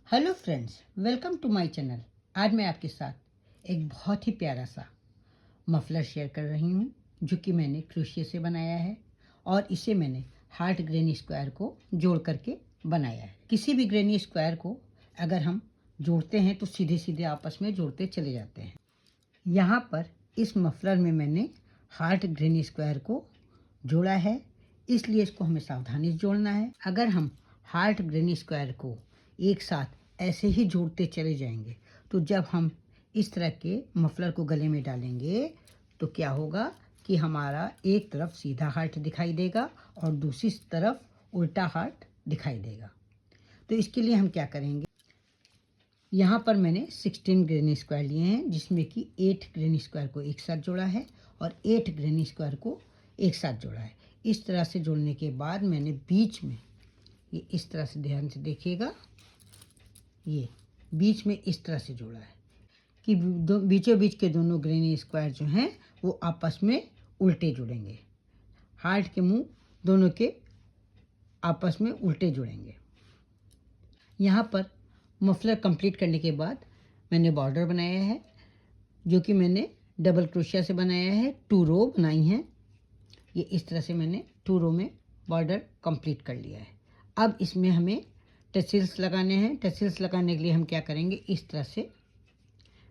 Hello friends, welcome to my channel. आज मैं आपके साथ एक बहुत ही प्यारा सा मफलर शेयर कर रही हूँ जो कि मैंने क्रोशिया से बनाया है और इसे मैंने हार्ट ग्रेनी स्क्वायर को जोड़ करके बनाया है। किसी भी ग्रेनी स्क्वायर को अगर हम जोड़ते हैं तो सीधे सीधे आपस में जोड़ते चले जाते हैं। यहाँ पर इस मफलर में मैंने हार्ट ग्रेनी स्क्वायर को जोड़ा है, इसलिए इसको हमें सावधानी से जोड़ना है। अगर हम हार्ट ग्रेनी स्क्वायर को एक साथ ऐसे ही जोड़ते चले जाएंगे तो जब हम इस तरह के मफलर को गले में डालेंगे तो क्या होगा कि हमारा एक तरफ सीधा हार्ट दिखाई देगा और दूसरी तरफ उल्टा हार्ट दिखाई देगा। तो इसके लिए हम क्या करेंगे, यहाँ पर मैंने 16 ग्रेनी स्क्वायर लिए हैं जिसमें कि 8 ग्रेनी स्क्वायर को एक साथ जोड़ा है और 8 ग्रेनी स्क्वायर को एक साथ जोड़ा है। इस तरह से जोड़ने के बाद मैंने बीच में ये इस तरह से, ध्यान से देखिएगा, ये बीच में इस तरह से जोड़ा है कि बीचों बीच के दोनों ग्रेनी स्क्वायर जो हैं वो आपस में उल्टे जुड़ेंगे। हार्ट के मुंह दोनों के आपस में उल्टे जुड़ेंगे। यहाँ पर मफलर कंप्लीट करने के बाद मैंने बॉर्डर बनाया है जो कि मैंने डबल क्रोशिया से बनाया है। 2 रो बनाई हैं। ये इस तरह से मैंने 2 रो में बॉर्डर कंप्लीट कर लिया है। अब इसमें हमें टसिल्स लगाने हैं। टसिल्स लगाने के लिए हम क्या करेंगे, इस तरह से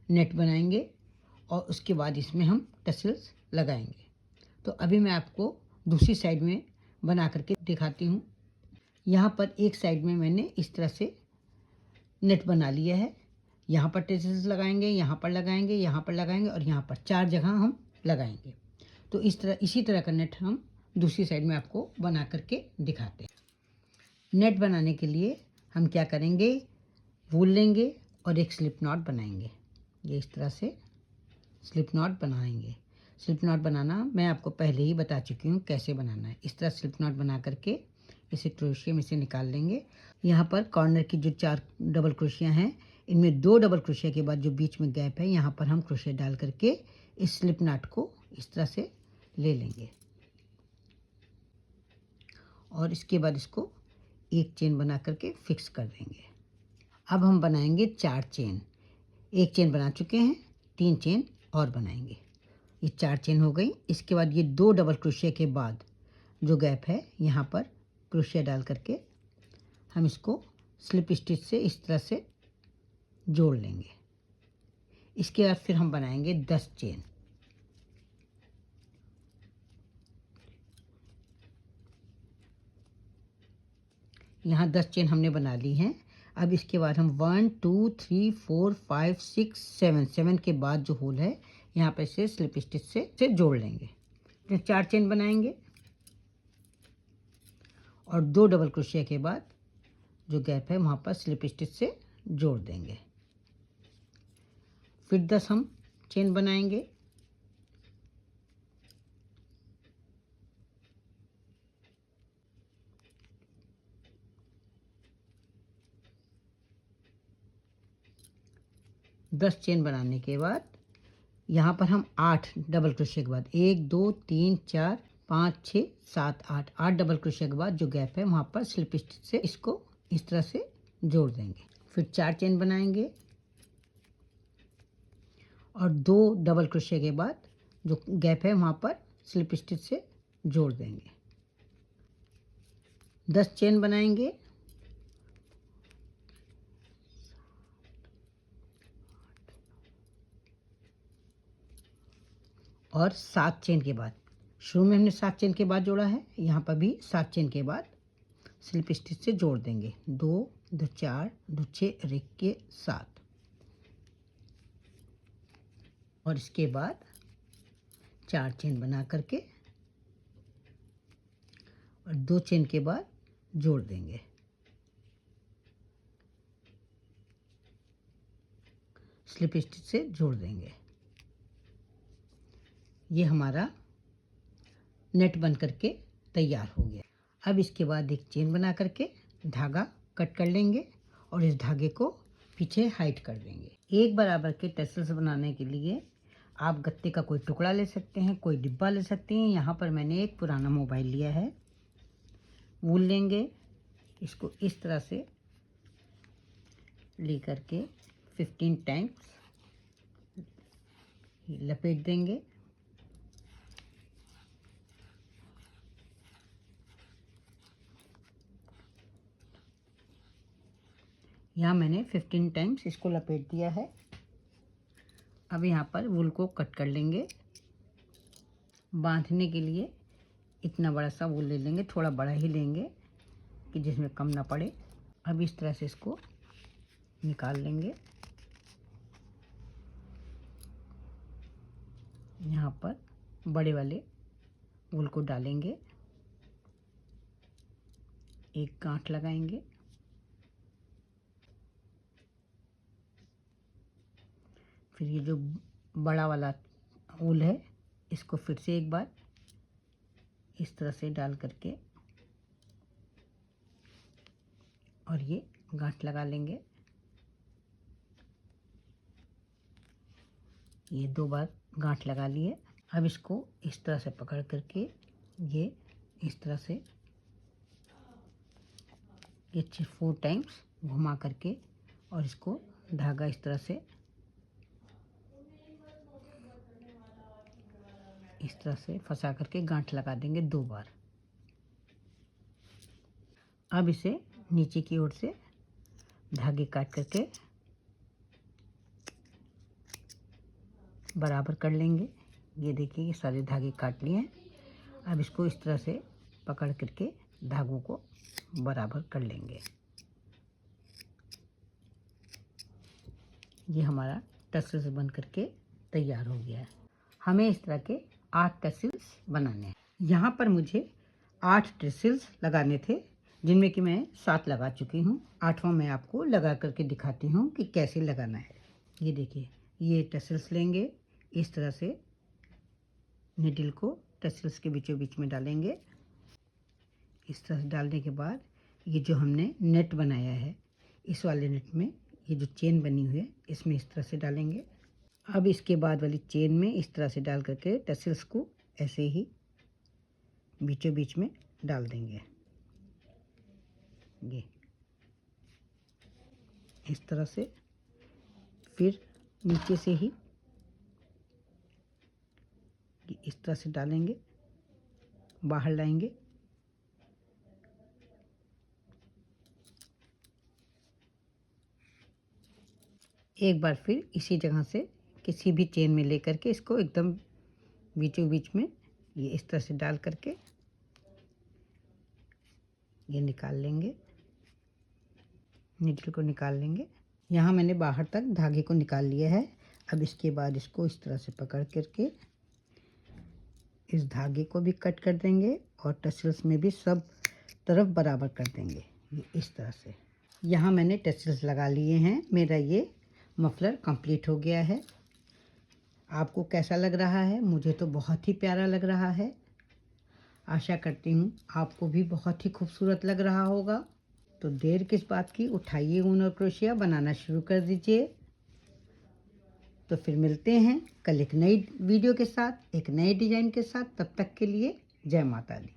नेट बनाएंगे और उसके बाद इसमें हम टसिल्स लगाएंगे। तो अभी मैं आपको दूसरी साइड में बना करके दिखाती हूँ। यहाँ पर एक साइड में मैंने इस तरह से नेट बना लिया है। यहाँ पर टसिल्स लगाएंगे, यहाँ पर लगाएंगे, यहाँ पर लगाएंगे और यहाँ पर 4 जगह हम लगाएंगे। तो इसी तरह का नेट हम दूसरी साइड में आपको बना करके दिखाते हैं। नेट बनाने के लिए हम क्या करेंगे, वूल लेंगे और एक स्लिप नॉट बनाएंगे। ये इस तरह से स्लिप नॉट बनाएंगे। स्लिप नॉट बनाना मैं आपको पहले ही बता चुकी हूँ कैसे बनाना है। इस तरह स्लिप नॉट बना करके इसे क्रोशिया में से निकाल लेंगे। यहाँ पर कॉर्नर की जो 4 डबल क्रोशिया हैं, इनमें 2 डबल क्रोशिया के बाद जो बीच में गैप है यहाँ पर हम क्रोशिया डाल करके इस स्लिप नॉट को इस तरह से ले लेंगे और इसके बाद इसको एक चेन बना करके फिक्स कर देंगे। अब हम बनाएंगे 4 चेन। एक चेन बना चुके हैं, 3 चेन और बनाएंगे। ये 4 चेन हो गई। इसके बाद ये 2 डबल क्रोशिया के बाद जो गैप है यहाँ पर क्रोशिया डाल करके हम इसको स्लिप स्टिच से इस तरह से जोड़ लेंगे। इसके बाद फिर हम बनाएंगे 10 चेन। यहाँ 10 चेन हमने बना ली हैं। अब इसके बाद हम 1 2 3 4 5 6 7 के बाद जो होल है यहाँ पे से स्लिप स्टिच से जोड़ लेंगे। फिर 4 चेन बनाएंगे और 2 डबल क्रोशिया के बाद जो गैप है वहाँ पर स्लिप स्टिच से जोड़ देंगे। फिर 10 हम चेन बनाएंगे। दस चेन बनाने के बाद यहाँ पर हम 8 डबल क्रोशिया के बाद 1 2 3 4 5 6 7 8 डबल क्रोशिया के बाद जो गैप है वहाँ पर स्लिप स्टिच से इसको इस तरह से जोड़ देंगे। फिर 4 चेन बनाएंगे और 2 डबल क्रोशिया के बाद जो गैप है वहाँ पर स्लिप स्टिच से जोड़ देंगे। 10 चेन बनाएंगे और 7 चेन के बाद, शुरू में हमने 7 चेन के बाद जोड़ा है, यहाँ पर भी 7 चेन के बाद स्लिप स्टिच से जोड़ देंगे। 2 2 4 2 6 और 1 के 7 और इसके बाद 4 चेन बना करके और 2 चेन के बाद जोड़ देंगे। स्लिप स्टिच से जोड़ देंगे। ये हमारा नेट बन करके तैयार हो गया। अब इसके बाद एक चेन बना करके धागा कट कर लेंगे और इस धागे को पीछे हाइड कर देंगे। एक बराबर के टसल्स बनाने के लिए आप गत्ते का कोई टुकड़ा ले सकते हैं, कोई डिब्बा ले सकते हैं। यहाँ पर मैंने एक पुराना मोबाइल लिया है। वूल लेंगे, इसको इस तरह से लेकर के 15 टाइम्स लपेट देंगे। यहाँ मैंने 15 टाइम्स इसको लपेट दिया है। अब यहाँ पर वूल को कट कर लेंगे। बांधने के लिए इतना बड़ा सा वूल ले लेंगे, थोड़ा बड़ा ही लेंगे कि जिसमें कम ना पड़े। अब इस तरह से इसको निकाल लेंगे। यहाँ पर बड़े वाले वूल को डालेंगे, एक गांठ लगाएंगे, फिर ये जो बड़ा वाला वूल है इसको फिर से एक बार इस तरह से डाल करके और ये गांठ लगा लेंगे। ये 2 बार गांठ लगा लिए। अब इसको इस तरह से पकड़ करके ये इस तरह से ये 4 टाइम्स घुमा करके और इसको धागा इस तरह से फंसा करके गांठ लगा देंगे 2 बार। अब इसे नीचे की ओर से धागे काट करके बराबर कर लेंगे। ये देखिए ये सारे धागे काट लिए हैं। अब इसको इस तरह से पकड़ करके धागों को बराबर कर लेंगे। ये हमारा टसल्स बन करके तैयार हो गया है। हमें इस तरह के 8 टसल्स बनाने हैं। यहाँ पर मुझे 8 टसल्स लगाने थे, जिनमें कि मैं 7 लगा चुकी हूँ। 8वां मैं आपको लगा करके दिखाती हूँ कि कैसे लगाना है। ये देखिए ये टसल्स लेंगे, इस तरह से नीडल को टसल्स के बीचों बीच में डालेंगे। इस तरह से डालने के बाद ये जो हमने नेट बनाया है, इस वाले नेट में ये जो चेन बनी हुई है इसमें इस तरह से डालेंगे। अब इसके बाद वाली चेन में इस तरह से डाल करके टसल्स को ऐसे ही बीचों बीच में डाल देंगे। ये इस तरह से फिर नीचे से ही इस तरह से डालेंगे, बाहर लाएंगे। एक बार फिर इसी जगह से किसी भी चेन में लेकर के इसको एकदम बीचों बीच में ये इस तरह से डाल करके ये निकाल लेंगे, नीडल को निकाल लेंगे। यहाँ मैंने बाहर तक धागे को निकाल लिया है। अब इसके बाद इसको इस तरह से पकड़ करके इस धागे को भी कट कर देंगे और टसल्स में भी सब तरफ बराबर कर देंगे। ये इस तरह से यहाँ मैंने टसल्स लगा लिए हैं। मेरा ये मफलर कंप्लीट हो गया है। आपको कैसा लग रहा है? मुझे तो बहुत ही प्यारा लग रहा है। आशा करती हूँ आपको भी बहुत ही खूबसूरत लग रहा होगा। तो देर किस बात की, उठाइए ऊन और क्रोशिया, बनाना शुरू कर दीजिए। तो फिर मिलते हैं कल एक नई वीडियो के साथ, एक नए डिज़ाइन के साथ। तब तक के लिए जय माता दी।